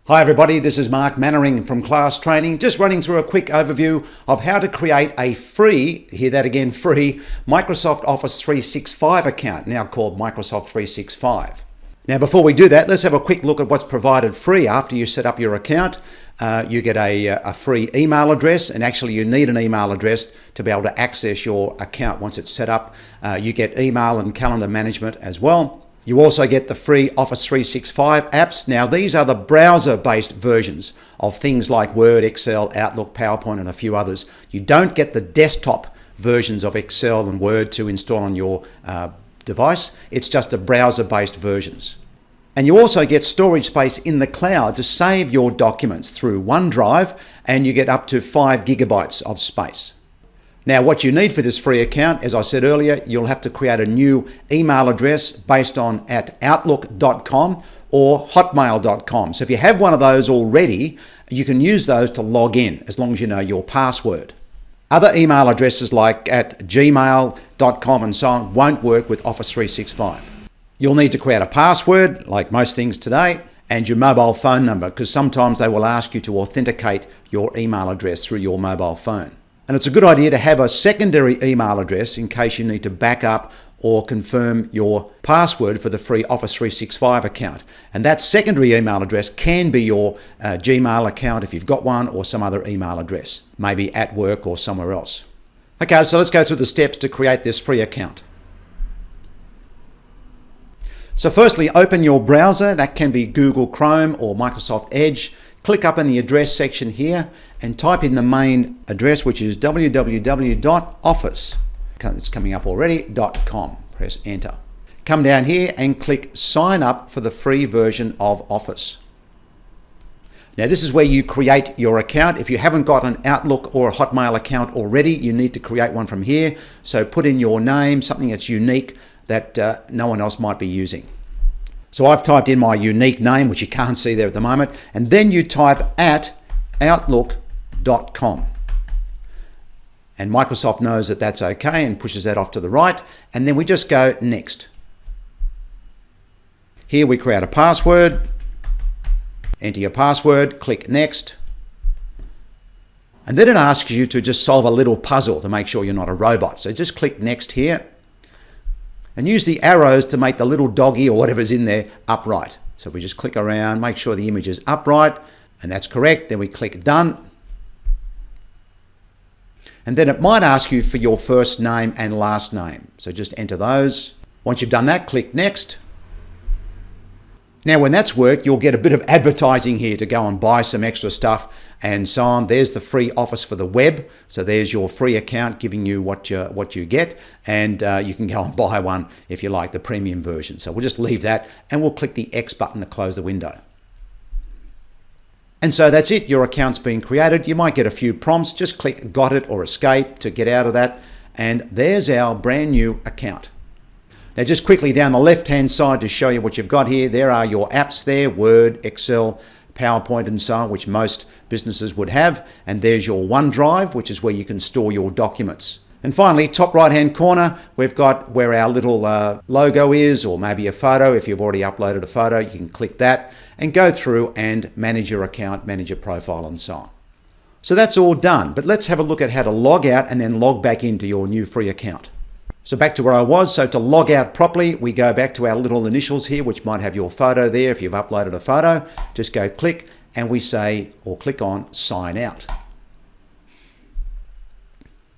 Hi everybody, this is Mark Mannering from Class Training, just running through a quick overview of how to create a free, hear that again, free Microsoft Office 365 account, now called Microsoft 365. Now before we do that, let's have a quick look at what's provided free after you set up your account. You get a free email address, and actually you need an email address to be able to access your account once it's set up. You get email and calendar management as well. You also get the free Office 365 apps. Now these are the browser-based versions of things like Word, Excel, Outlook, PowerPoint, and a few others. You don't get the desktop versions of Excel and Word to install on your device. It's just the browser-based versions. And you also get storage space in the cloud to save your documents through OneDrive, and you get up to 5 gigabytes of space. Now what you need for this free account, as I said earlier, you'll have to create a new email address based on at outlook.com or hotmail.com. So if you have one of those already, you can use those to log in as long as you know your password. Other email addresses like at gmail.com and so on won't work with Office 365. You'll need to create a password, like most things today, and your mobile phone number, because sometimes they will ask you to authenticate your email address through your mobile phone. And it's a good idea to have a secondary email address in case you need to back up or confirm your password for the free Office 365 account. And that secondary email address can be your Gmail account if you've got one, or some other email address, maybe at work or somewhere else. Okay, so let's go through the steps to create this free account. So firstly, open your browser. That can be Google Chrome or Microsoft Edge. Click up in the address section here and type in the main address, which is www.office. It's coming up already, .com. Press enter. Come down here and click sign up for the free version of Office. Now this is where you create your account. If you haven't got an Outlook or a Hotmail account already, you need to create one from here. So put in your name, something that's unique that no one else might be using. So I've typed in my unique name, which you can't see there at the moment, and then you type at outlook.com. And Microsoft knows that that's okay and pushes that off to the right, and then we just go next. Here we create a password, enter your password, click next, and then it asks you to just solve a little puzzle to make sure you're not a robot. So just click next here, and use the arrows to make the little doggy or whatever's in there upright. So we just click around, make sure the image is upright, and that's correct. Then we click done. And then it might ask you for your first name and last name. So just enter those. Once you've done that, click next. Now when that's worked, you'll get a bit of advertising here to go and buy some extra stuff and so on. There's the free Office for the web. So there's your free account giving you what you get, and you can go and buy one if you like, the premium version. So we'll just leave that and we'll click the X button to close the window. And so that's it, your account's been created. You might get a few prompts, just click got it or escape to get out of that. And there's our brand new account. Now just quickly down the left hand side to show you what you've got here, there are your apps there, Word, Excel, PowerPoint and so on, which most businesses would have. And there's your OneDrive, which is where you can store your documents. And finally, top right hand corner, we've got where our little logo is, or maybe a photo. If you've already uploaded a photo, you can click that and go through and manage your account, manage your profile and so on. So that's all done, but let's have a look at how to log out and then log back into your new free account. So back to where I was. So to log out properly, we go back to our little initials here, which might have your photo there. If you've uploaded a photo, just go click and we say, or click on sign out.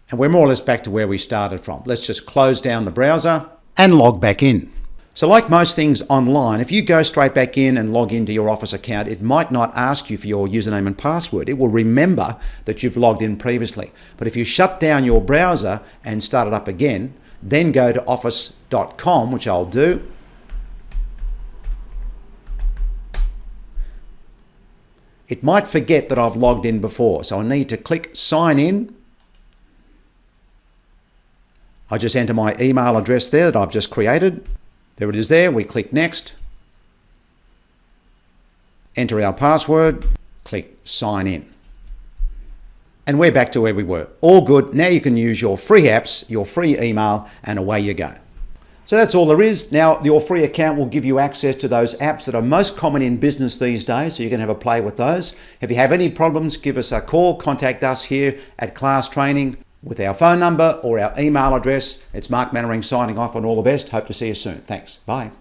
And we're more or less back to where we started from. Let's just close down the browser and log back in. So like most things online, if you go straight back in and log into your Office account, it might not ask you for your username and password. It will remember that you've logged in previously. But if you shut down your browser and start it up again, then go to office.com, which I'll do. It might forget that I've logged in before, so I need to click sign in. I just enter my email address there that I've just created. There it is there. We click next. Enter our password. Click sign in. And we're back to where we were. All good. Now you can use your free apps, your free email, and away you go. So that's all there is. Now, your free account will give you access to those apps that are most common in business these days, so you can have a play with those. If you have any problems, give us a call. Contact us here at Class Training with our phone number or our email address. It's Mark Mannering signing off, and all the best. Hope to see you soon. Thanks. Bye.